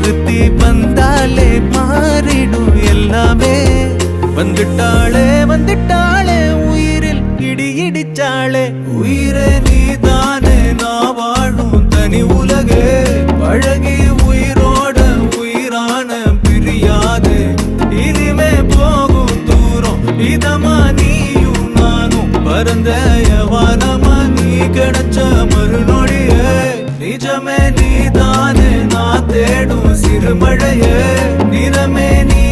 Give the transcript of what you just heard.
ஒருத்தி வந்தாலே மாறிடும் எல்லாமே. வந்துட்டாளே வந்துட்டாளே உயிரில் இடி இடிச்சாளே. உயிரே நீதானே நான் வாழும் தனி உலகே. பழகி உயிரோட உயிரான பிரியாது. இனிமே போகும் தூரம் இதமா நீயும் நானும். பரந்த யவானமா நீ கிடைச்ச மறுநொடியே. நிஜமே நீதானே நான் தேடும் சிறுமழையே. நிறமே நீ